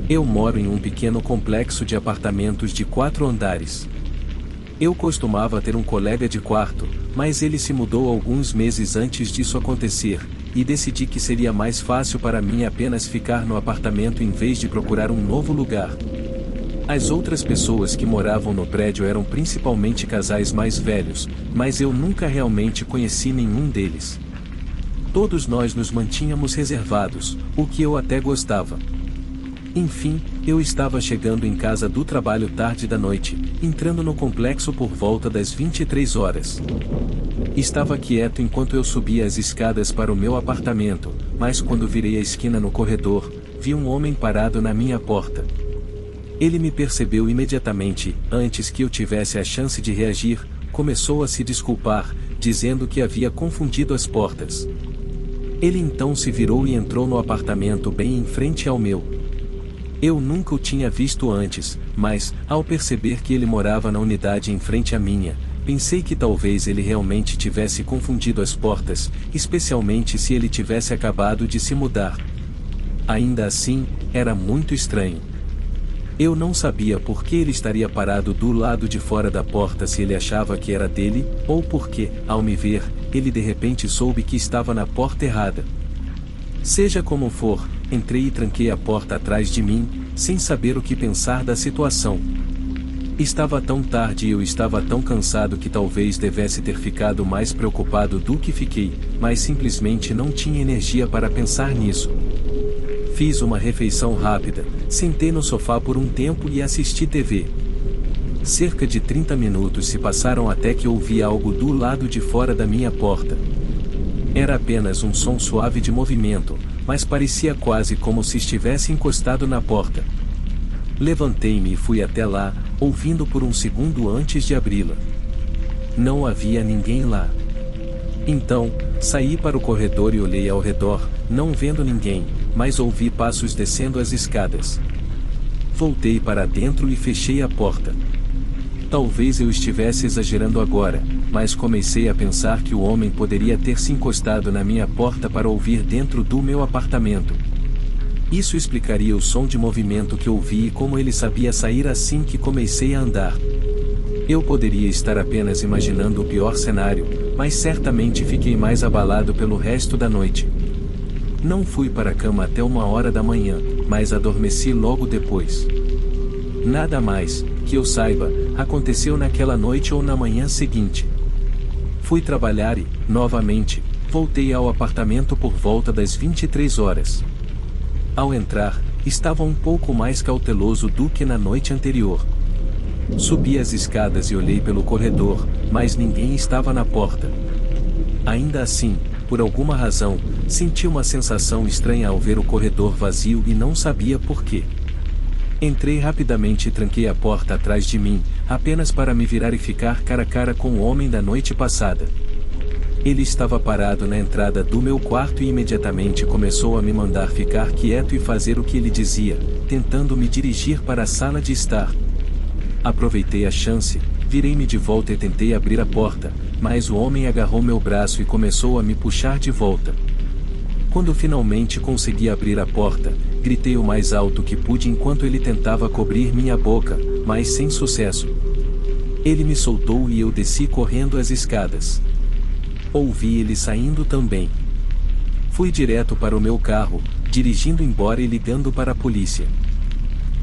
Eu moro em um pequeno complexo de apartamentos de 4 andares. Eu costumava ter um colega de quarto, mas ele se mudou alguns meses antes disso acontecer, e decidi que seria mais fácil para mim apenas ficar no apartamento em vez de procurar um novo lugar. As outras pessoas que moravam no prédio eram principalmente casais mais velhos, mas eu nunca realmente conheci nenhum deles. Todos nós nos mantínhamos reservados, o que eu até gostava. Enfim, eu estava chegando em casa do trabalho tarde da noite, entrando no complexo por volta das 23 horas. Estava quieto enquanto eu subia as escadas para o meu apartamento, mas quando virei a esquina no corredor, vi um homem parado na minha porta. Ele me percebeu imediatamente, antes que eu tivesse a chance de reagir, começou a se desculpar, dizendo que havia confundido as portas. Ele então se virou e entrou no apartamento bem em frente ao meu. Eu nunca o tinha visto antes, mas, ao perceber que ele morava na unidade em frente à minha, pensei que talvez ele realmente tivesse confundido as portas, especialmente se ele tivesse acabado de se mudar. Ainda assim, era muito estranho. Eu não sabia por que ele estaria parado do lado de fora da porta se ele achava que era dele, ou porque, ao me ver, ele de repente soube que estava na porta errada. Seja como for, entrei e tranquei a porta atrás de mim, sem saber o que pensar da situação. Estava tão tarde e eu estava tão cansado que talvez devesse ter ficado mais preocupado do que fiquei, mas simplesmente não tinha energia para pensar nisso. Fiz uma refeição rápida, sentei no sofá por um tempo e assisti TV. Cerca de 30 minutos se passaram até que ouvi algo do lado de fora da minha porta. Era apenas um som suave de movimento, mas parecia quase como se estivesse encostado na porta. Levantei-me e fui até lá, ouvindo por um segundo antes de abri-la. Não havia ninguém lá. Então, saí para o corredor e olhei ao redor, não vendo ninguém, mas ouvi passos descendo as escadas. Voltei para dentro e fechei a porta. Talvez eu estivesse exagerando agora, mas comecei a pensar que o homem poderia ter se encostado na minha porta para ouvir dentro do meu apartamento. Isso explicaria o som de movimento que ouvi e como ele sabia sair assim que comecei a andar. Eu poderia estar apenas imaginando o pior cenário, mas certamente fiquei mais abalado pelo resto da noite. Não fui para a cama até 1 hora da manhã, mas adormeci logo depois. Nada mais, que eu saiba, aconteceu naquela noite ou na manhã seguinte. Fui trabalhar e, novamente, voltei ao apartamento por volta das 23 horas. Ao entrar, estava um pouco mais cauteloso do que na noite anterior. Subi as escadas e olhei pelo corredor, mas ninguém estava na porta. Ainda assim, por alguma razão, senti uma sensação estranha ao ver o corredor vazio e não sabia por quê. Entrei rapidamente e tranquei a porta atrás de mim, apenas para me virar e ficar cara a cara com o homem da noite passada. Ele estava parado na entrada do meu quarto e imediatamente começou a me mandar ficar quieto e fazer o que ele dizia, tentando me dirigir para a sala de estar. Aproveitei a chance, virei-me de volta e tentei abrir a porta, mas o homem agarrou meu braço e começou a me puxar de volta. Quando finalmente consegui abrir a porta, gritei o mais alto que pude enquanto ele tentava cobrir minha boca, mas sem sucesso. Ele me soltou e eu desci correndo as escadas. Ouvi ele saindo também. Fui direto para o meu carro, dirigindo embora e ligando para a polícia.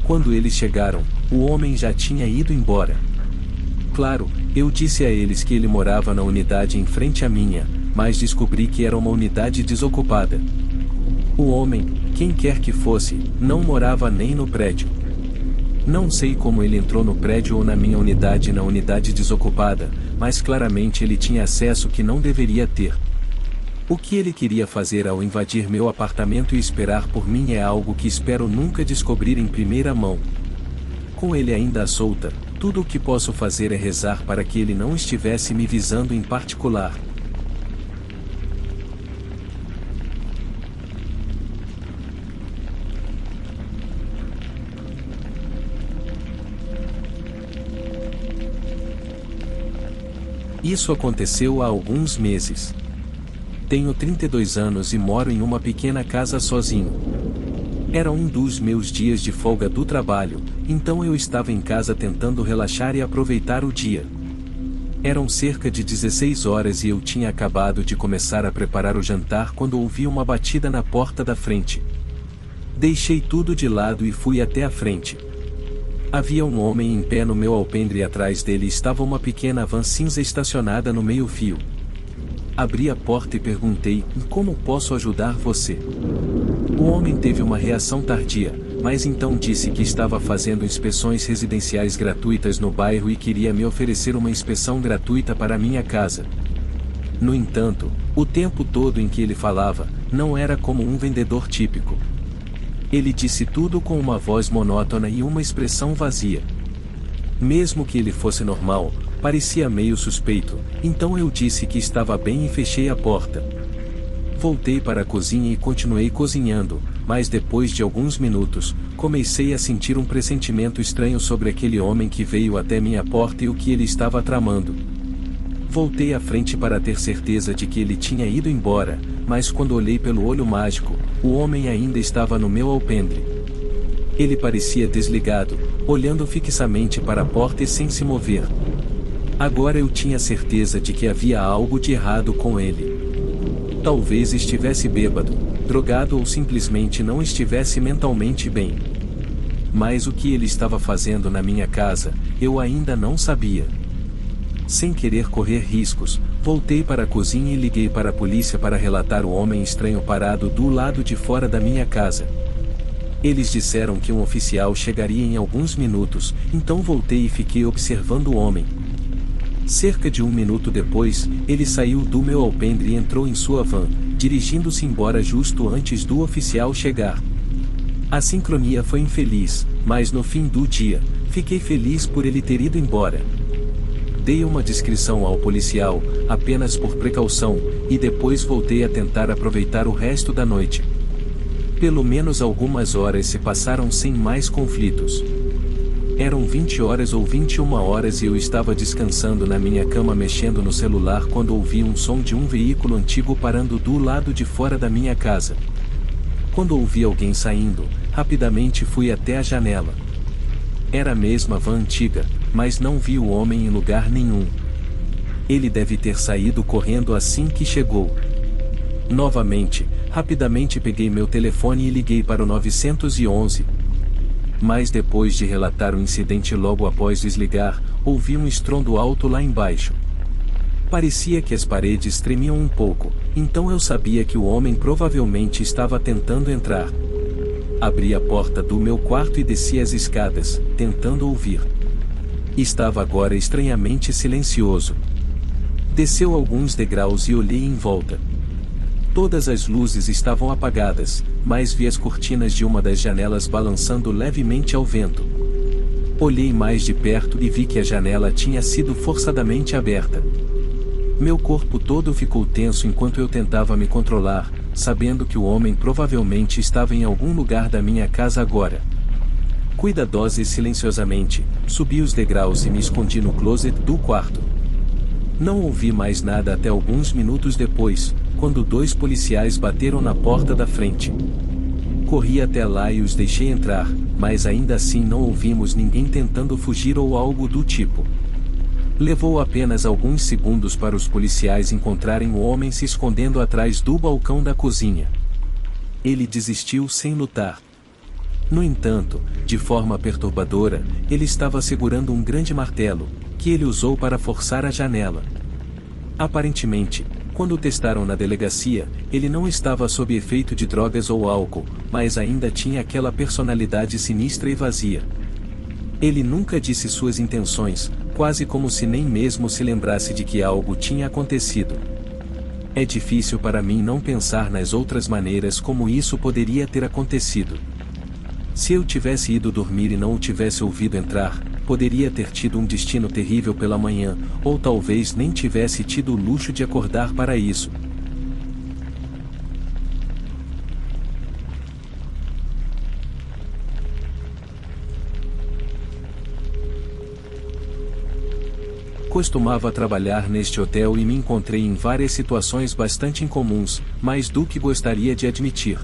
Quando eles chegaram, o homem já tinha ido embora. Claro, eu disse a eles que ele morava na unidade em frente à minha, mas descobri que era uma unidade desocupada. O homem, quem quer que fosse, não morava nem no prédio. Não sei como ele entrou no prédio ou na minha unidade desocupada, mas claramente ele tinha acesso que não deveria ter. O que ele queria fazer ao invadir meu apartamento e esperar por mim é algo que espero nunca descobrir em primeira mão. Com ele ainda à solta, tudo o que posso fazer é rezar para que ele não estivesse me visando em particular. Isso aconteceu há alguns meses. Tenho 32 anos e moro em uma pequena casa sozinho. Era um dos meus dias de folga do trabalho, então eu estava em casa tentando relaxar e aproveitar o dia. Eram cerca de 16 horas e eu tinha acabado de começar a preparar o jantar quando ouvi uma batida na porta da frente. Deixei tudo de lado e fui até a frente. Havia um homem em pé no meu alpendre e atrás dele estava uma pequena van cinza estacionada no meio-fio. Abri a porta e perguntei: "Como posso ajudar você?" O homem teve uma reação tardia, mas então disse que estava fazendo inspeções residenciais gratuitas no bairro e queria me oferecer uma inspeção gratuita para minha casa. No entanto, o tempo todo em que ele falava, não era como um vendedor típico. Ele disse tudo com uma voz monótona e uma expressão vazia. Mesmo que ele fosse normal, parecia meio suspeito, então eu disse que estava bem e fechei a porta. Voltei para a cozinha e continuei cozinhando, mas depois de alguns minutos, comecei a sentir um pressentimento estranho sobre aquele homem que veio até minha porta e o que ele estava tramando. Voltei à frente para ter certeza de que ele tinha ido embora, mas quando olhei pelo olho mágico, o homem ainda estava no meu alpendre. Ele parecia desligado, olhando fixamente para a porta e sem se mover. Agora eu tinha certeza de que havia algo de errado com ele. Talvez estivesse bêbado, drogado ou simplesmente não estivesse mentalmente bem. Mas o que ele estava fazendo na minha casa, eu ainda não sabia. Sem querer correr riscos, voltei para a cozinha e liguei para a polícia para relatar o homem estranho parado do lado de fora da minha casa. Eles disseram que um oficial chegaria em alguns minutos, então voltei e fiquei observando o homem. Cerca de 1 minuto depois, ele saiu do meu alpendre e entrou em sua van, dirigindo-se embora justo antes do oficial chegar. A sincronia foi infeliz, mas no fim do dia, fiquei feliz por ele ter ido embora. Dei uma descrição ao policial, apenas por precaução, e depois voltei a tentar aproveitar o resto da noite. Pelo menos algumas horas se passaram sem mais conflitos. Eram 20 horas ou 21 horas e eu estava descansando na minha cama mexendo no celular quando ouvi um som de um veículo antigo parando do lado de fora da minha casa. Quando ouvi alguém saindo, rapidamente fui até a janela. Era a mesma van antiga, mas não vi o homem em lugar nenhum. Ele deve ter saído correndo assim que chegou. Novamente, rapidamente peguei meu telefone e liguei para o 911. Mas depois de relatar o incidente logo após desligar, ouvi um estrondo alto lá embaixo. Parecia que as paredes tremiam um pouco, então eu sabia que o homem provavelmente estava tentando entrar. Abri a porta do meu quarto e desci as escadas, tentando ouvir. Estava agora estranhamente silencioso. Desceu alguns degraus e olhei em volta. Todas as luzes estavam apagadas, mas vi as cortinas de uma das janelas balançando levemente ao vento. Olhei mais de perto e vi que a janela tinha sido forçadamente aberta. Meu corpo todo ficou tenso enquanto eu tentava me controlar, sabendo que o homem provavelmente estava em algum lugar da minha casa agora. Cuidadosa e silenciosamente, subi os degraus e me escondi no closet do quarto. Não ouvi mais nada até alguns minutos depois, quando 2 policiais bateram na porta da frente. Corri até lá e os deixei entrar, mas ainda assim não ouvimos ninguém tentando fugir ou algo do tipo. Levou apenas alguns segundos para os policiais encontrarem o homem se escondendo atrás do balcão da cozinha. Ele desistiu sem lutar. No entanto, de forma perturbadora, ele estava segurando um grande martelo, que ele usou para forçar a janela. Aparentemente, quando o testaram na delegacia, ele não estava sob efeito de drogas ou álcool, mas ainda tinha aquela personalidade sinistra e vazia. Ele nunca disse suas intenções, quase como se nem mesmo se lembrasse de que algo tinha acontecido. É difícil para mim não pensar nas outras maneiras como isso poderia ter acontecido. Se eu tivesse ido dormir e não o tivesse ouvido entrar, poderia ter tido um destino terrível pela manhã, ou talvez nem tivesse tido o luxo de acordar para isso. Costumava trabalhar neste hotel e me encontrei em várias situações bastante incomuns, mais do que gostaria de admitir.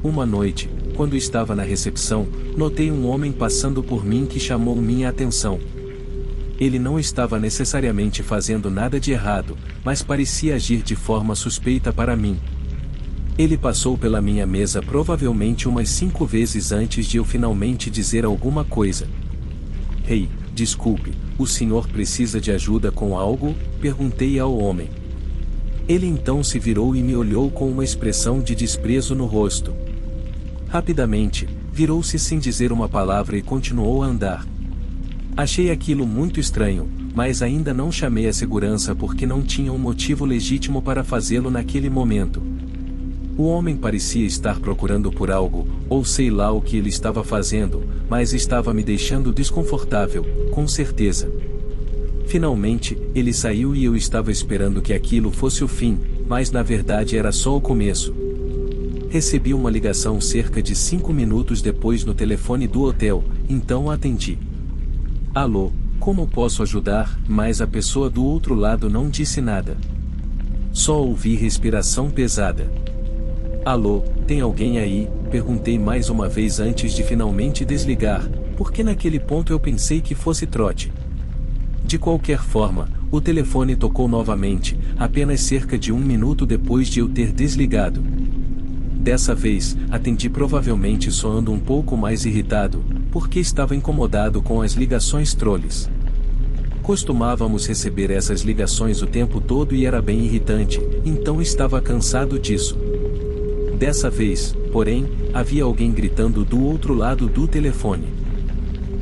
Uma noite, quando estava na recepção, notei um homem passando por mim que chamou minha atenção. Ele não estava necessariamente fazendo nada de errado, mas parecia agir de forma suspeita para mim. Ele passou pela minha mesa provavelmente umas 5 vezes antes de eu finalmente dizer alguma coisa. Hey, desculpe, o senhor precisa de ajuda com algo? Perguntei ao homem. Ele então se virou e me olhou com uma expressão de desprezo no rosto. Rapidamente, virou-se sem dizer uma palavra e continuou a andar. Achei aquilo muito estranho, mas ainda não chamei a segurança porque não tinha um motivo legítimo para fazê-lo naquele momento. O homem parecia estar procurando por algo, ou sei lá o que ele estava fazendo, mas estava me deixando desconfortável, com certeza. Finalmente, ele saiu e eu estava esperando que aquilo fosse o fim, mas na verdade era só o começo. Recebi uma ligação cerca de 5 minutos depois no telefone do hotel, então atendi. Alô, como posso ajudar? Mas a pessoa do outro lado não disse nada. Só ouvi respiração pesada. Alô, tem alguém aí? Perguntei mais uma vez antes de finalmente desligar, porque naquele ponto eu pensei que fosse trote. De qualquer forma, o telefone tocou novamente, apenas cerca de 1 minuto depois de eu ter desligado. Dessa vez, atendi provavelmente soando um pouco mais irritado, porque estava incomodado com as ligações trolls. Costumávamos receber essas ligações o tempo todo e era bem irritante, então estava cansado disso. Dessa vez, porém, havia alguém gritando do outro lado do telefone.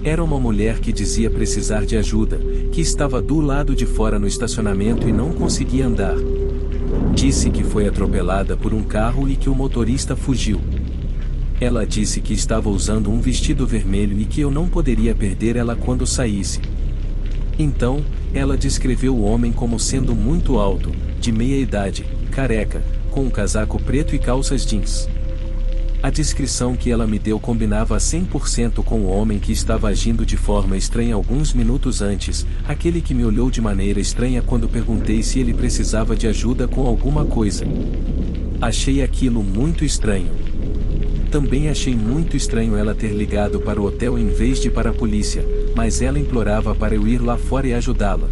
Era uma mulher que dizia precisar de ajuda, que estava do lado de fora no estacionamento e não conseguia andar. Disse que foi atropelada por um carro e que o motorista fugiu. Ela disse que estava usando um vestido vermelho e que eu não poderia perder ela quando saísse. Então, ela descreveu o homem como sendo muito alto, de meia idade, careca, com um casaco preto e calças jeans. A descrição que ela me deu combinava 100% com o homem que estava agindo de forma estranha alguns minutos antes, aquele que me olhou de maneira estranha quando perguntei se ele precisava de ajuda com alguma coisa. Achei aquilo muito estranho. Também achei muito estranho ela ter ligado para o hotel em vez de para a polícia, mas ela implorava para eu ir lá fora e ajudá-la.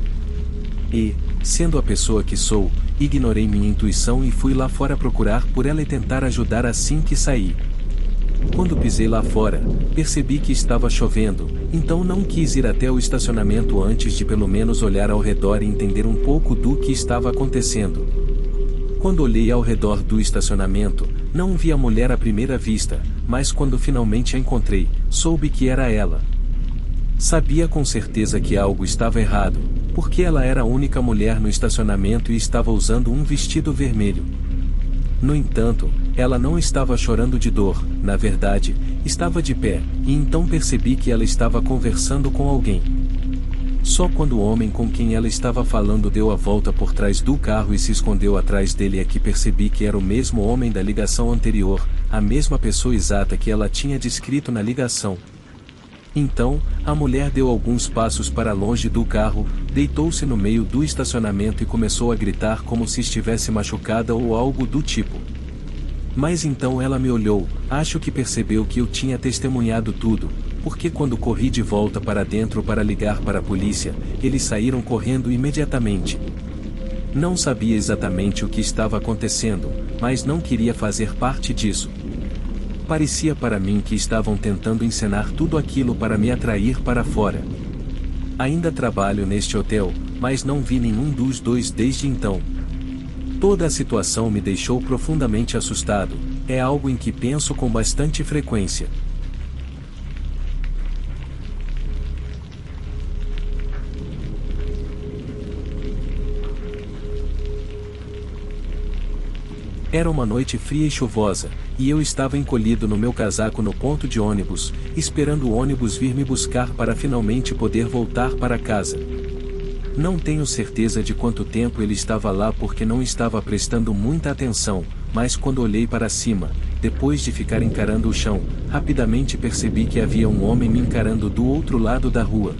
E, sendo a pessoa que sou, ignorei minha intuição e fui lá fora procurar por ela e tentar ajudar assim que saí. Quando pisei lá fora, percebi que estava chovendo, então não quis ir até o estacionamento antes de pelo menos olhar ao redor e entender um pouco do que estava acontecendo. Quando olhei ao redor do estacionamento, não vi a mulher à primeira vista, mas quando finalmente a encontrei, soube que era ela. Sabia com certeza que algo estava errado, porque ela era a única mulher no estacionamento e estava usando um vestido vermelho. No entanto, ela não estava chorando de dor, na verdade, estava de pé, e então percebi que ela estava conversando com alguém. Só quando o homem com quem ela estava falando deu a volta por trás do carro e se escondeu atrás dele é que percebi que era o mesmo homem da ligação anterior, a mesma pessoa exata que ela tinha descrito na ligação. Então, a mulher deu alguns passos para longe do carro, deitou-se no meio do estacionamento e começou a gritar como se estivesse machucada ou algo do tipo. Mas então ela me olhou, acho que percebeu que eu tinha testemunhado tudo, porque quando corri de volta para dentro para ligar para a polícia, eles saíram correndo imediatamente. Não sabia exatamente o que estava acontecendo, mas não queria fazer parte disso. Parecia para mim que estavam tentando encenar tudo aquilo para me atrair para fora. Ainda trabalho neste hotel, mas não vi nenhum dos dois desde então. Toda a situação me deixou profundamente assustado, é algo em que penso com bastante frequência. Era uma noite fria e chuvosa, e eu estava encolhido no meu casaco no ponto de ônibus, esperando o ônibus vir me buscar para finalmente poder voltar para casa. Não tenho certeza de quanto tempo ele estava lá porque não estava prestando muita atenção, mas quando olhei para cima, depois de ficar encarando o chão, rapidamente percebi que havia um homem me encarando do outro lado da rua.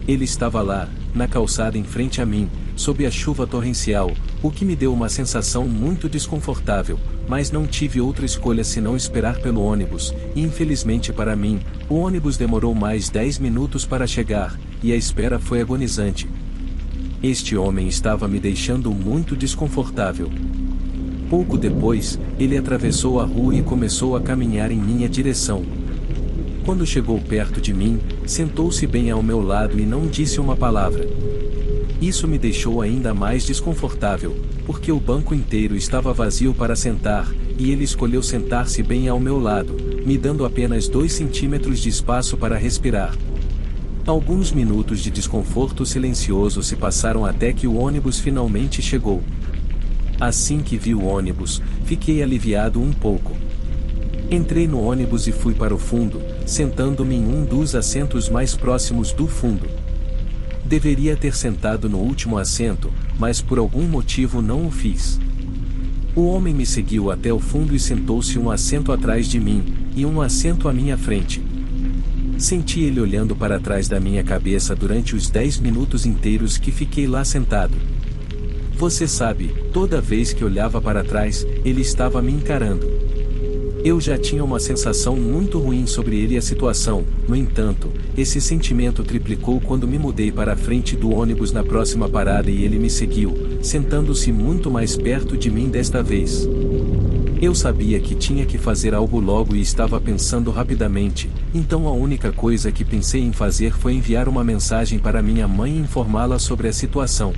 Ele estava lá, na calçada em frente a mim, sob a chuva torrencial, o que me deu uma sensação muito desconfortável, mas não tive outra escolha senão esperar pelo ônibus, e infelizmente para mim, o ônibus demorou mais 10 minutos para chegar, e a espera foi agonizante. Este homem estava me deixando muito desconfortável. Pouco depois, ele atravessou a rua e começou a caminhar em minha direção. Quando chegou perto de mim, sentou-se bem ao meu lado e não disse uma palavra. Isso me deixou ainda mais desconfortável, porque o banco inteiro estava vazio para sentar, e ele escolheu sentar-se bem ao meu lado, me dando apenas 2 centímetros de espaço para respirar. Alguns minutos de desconforto silencioso se passaram até que o ônibus finalmente chegou. Assim que vi o ônibus, fiquei aliviado um pouco. Entrei no ônibus e fui para o fundo, sentando-me em um dos assentos mais próximos do fundo. Deveria ter sentado no último assento, mas por algum motivo não o fiz. O homem me seguiu até o fundo e sentou-se um assento atrás de mim, e um assento à minha frente. Senti ele olhando para trás da minha cabeça durante os 10 minutos inteiros que fiquei lá sentado. Você sabe, toda vez que olhava para trás, ele estava me encarando. Eu já tinha uma sensação muito ruim sobre ele e a situação, no entanto, esse sentimento triplicou quando me mudei para a frente do ônibus na próxima parada e ele me seguiu, sentando-se muito mais perto de mim desta vez. Eu sabia que tinha que fazer algo logo e estava pensando rapidamente, então a única coisa que pensei em fazer foi enviar uma mensagem para minha mãe e informá-la sobre a situação.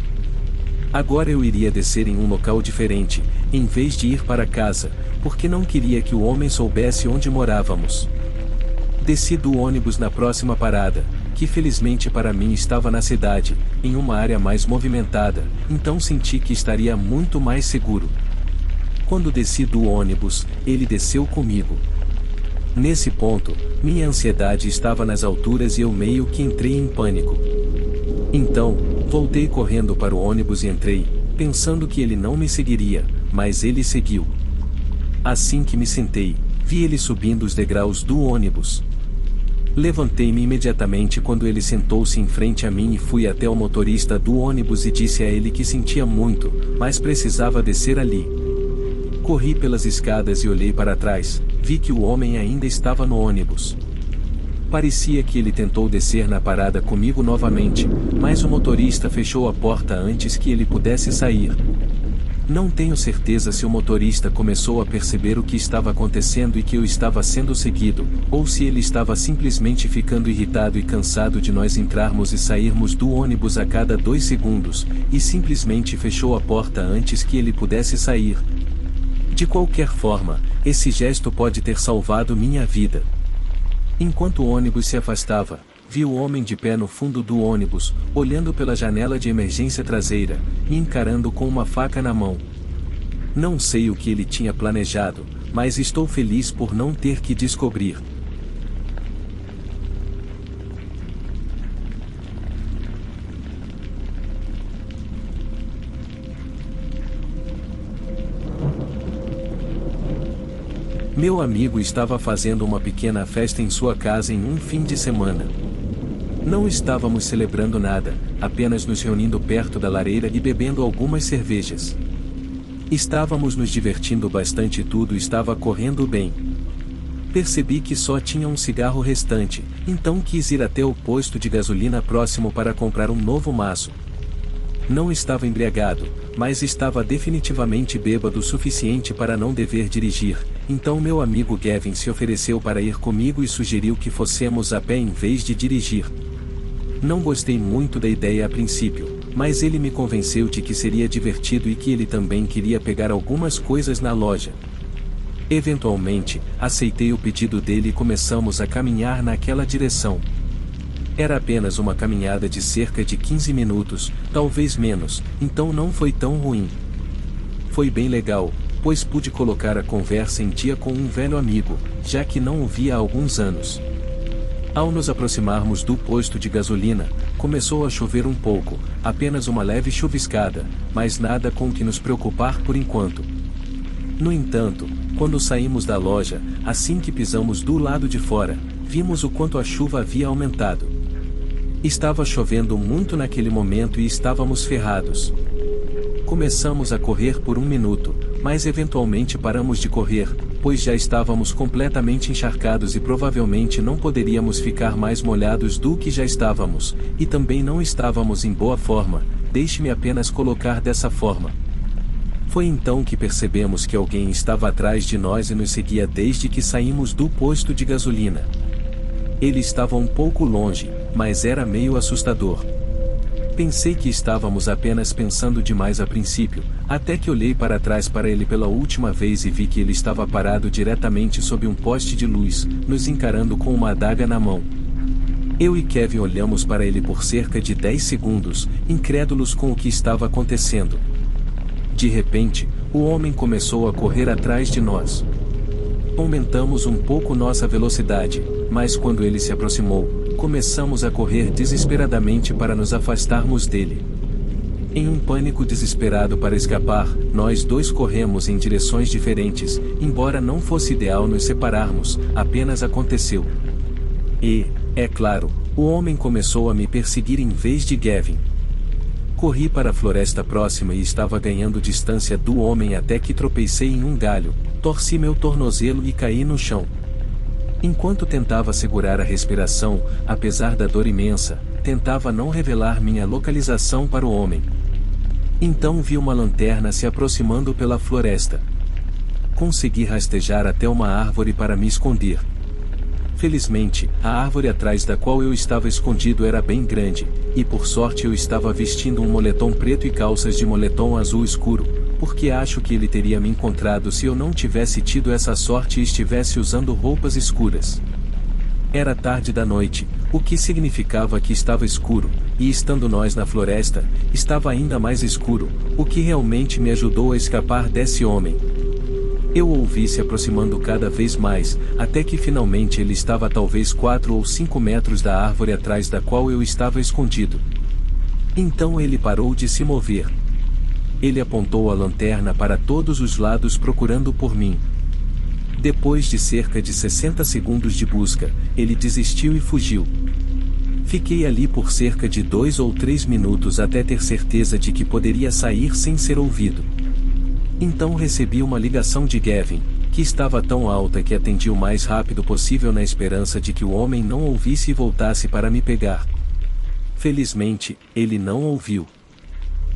Agora eu iria descer em um local diferente, em vez de ir para casa, porque não queria que o homem soubesse onde morávamos. Desci do ônibus na próxima parada, que felizmente para mim estava na cidade, em uma área mais movimentada, então senti que estaria muito mais seguro. Quando desci do ônibus, ele desceu comigo. Nesse ponto, minha ansiedade estava nas alturas e eu meio que entrei em pânico. Então, voltei correndo para o ônibus e entrei, pensando que ele não me seguiria, mas ele seguiu. Assim que me sentei, vi ele subindo os degraus do ônibus. Levantei-me imediatamente quando ele sentou-se em frente a mim e fui até o motorista do ônibus e disse a ele que sentia muito, mas precisava descer ali. Corri pelas escadas e olhei para trás, vi que o homem ainda estava no ônibus. Parecia que ele tentou descer na parada comigo novamente, mas o motorista fechou a porta antes que ele pudesse sair. Não tenho certeza se o motorista começou a perceber o que estava acontecendo e que eu estava sendo seguido, ou se ele estava simplesmente ficando irritado e cansado de nós entrarmos e sairmos do ônibus a cada 2 segundos, e simplesmente fechou a porta antes que ele pudesse sair. De qualquer forma, esse gesto pode ter salvado minha vida. Enquanto o ônibus se afastava, vi o homem de pé no fundo do ônibus, olhando pela janela de emergência traseira, e encarando com uma faca na mão. Não sei o que ele tinha planejado, mas estou feliz por não ter que descobrir. Meu amigo estava fazendo uma pequena festa em sua casa em um fim de semana. Não estávamos celebrando nada, apenas nos reunindo perto da lareira e bebendo algumas cervejas. Estávamos nos divertindo bastante e tudo estava correndo bem. Percebi que só tinha um cigarro restante, então quis ir até o posto de gasolina próximo para comprar um novo maço. Não estava embriagado, mas estava definitivamente bêbado o suficiente para não dever dirigir, então meu amigo Gavin se ofereceu para ir comigo e sugeriu que fossemos a pé em vez de dirigir. Não gostei muito da ideia a princípio, mas ele me convenceu de que seria divertido e que ele também queria pegar algumas coisas na loja. Eventualmente, aceitei o pedido dele e começamos a caminhar naquela direção. Era apenas uma caminhada de cerca de 15 minutos, talvez menos, então não foi tão ruim. Foi bem legal, pois pude colocar a conversa em dia com um velho amigo, já que não o via há alguns anos. Ao nos aproximarmos do posto de gasolina, começou a chover um pouco, apenas uma leve chuviscada, mas nada com que nos preocupar por enquanto. No entanto, quando saímos da loja, assim que pisamos do lado de fora, vimos o quanto a chuva havia aumentado. Estava chovendo muito naquele momento e estávamos ferrados. Começamos a correr por um minuto, mas eventualmente paramos de correr, pois já estávamos completamente encharcados e provavelmente não poderíamos ficar mais molhados do que já estávamos, e também não estávamos em boa forma, deixe-me apenas colocar dessa forma. Foi então que percebemos que alguém estava atrás de nós e nos seguia desde que saímos do posto de gasolina. Ele estava um pouco longe, mas era meio assustador. Pensei que estávamos apenas pensando demais a princípio, até que olhei para trás para ele pela última vez e vi que ele estava parado diretamente sob um poste de luz, nos encarando com uma adaga na mão. Eu e Kevin olhamos para ele por cerca de 10 segundos, incrédulos com o que estava acontecendo. De repente, o homem começou a correr atrás de nós. Aumentamos um pouco nossa velocidade, mas quando ele se aproximou, começamos a correr desesperadamente para nos afastarmos dele. Em um pânico desesperado para escapar, nós dois corremos em direções diferentes, embora não fosse ideal nos separarmos, apenas aconteceu. E, é claro, o homem começou a me perseguir em vez de Gavin. Corri para a floresta próxima e estava ganhando distância do homem até que tropecei em um galho, torci meu tornozelo e caí no chão. Enquanto tentava segurar a respiração, apesar da dor imensa, tentava não revelar minha localização para o homem. Então vi uma lanterna se aproximando pela floresta. Consegui rastejar até uma árvore para me esconder. Felizmente, a árvore atrás da qual eu estava escondido era bem grande, e por sorte eu estava vestindo um moletom preto e calças de moletom azul escuro, porque acho que ele teria me encontrado se eu não tivesse tido essa sorte e estivesse usando roupas escuras. Era tarde da noite, o que significava que estava escuro, e estando nós na floresta, estava ainda mais escuro, o que realmente me ajudou a escapar desse homem. Eu o ouvi se aproximando cada vez mais, até que finalmente ele estava a talvez 4 ou 5 metros da árvore atrás da qual eu estava escondido. Então ele parou de se mover. Ele apontou a lanterna para todos os lados procurando por mim. Depois de cerca de 60 segundos de busca, ele desistiu e fugiu. Fiquei ali por cerca de 2 ou 3 minutos até ter certeza de que poderia sair sem ser ouvido. Então recebi uma ligação de Gavin, que estava tão alta que atendi o mais rápido possível na esperança de que o homem não ouvisse e voltasse para me pegar. Felizmente, ele não ouviu.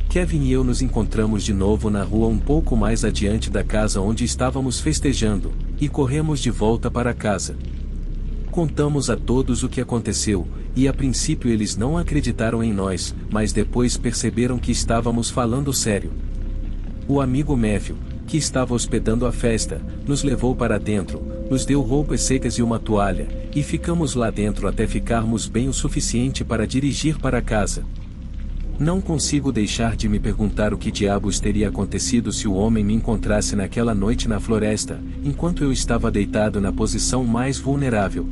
Kevin e eu nos encontramos de novo na rua um pouco mais adiante da casa onde estávamos festejando, e corremos de volta para casa. Contamos a todos o que aconteceu, e a princípio eles não acreditaram em nós, mas depois perceberam que estávamos falando sério. O amigo Matthew, que estava hospedando a festa, nos levou para dentro, nos deu roupas secas e uma toalha, e ficamos lá dentro até ficarmos bem o suficiente para dirigir para casa. Não consigo deixar de me perguntar o que diabos teria acontecido se o homem me encontrasse naquela noite na floresta, enquanto eu estava deitado na posição mais vulnerável.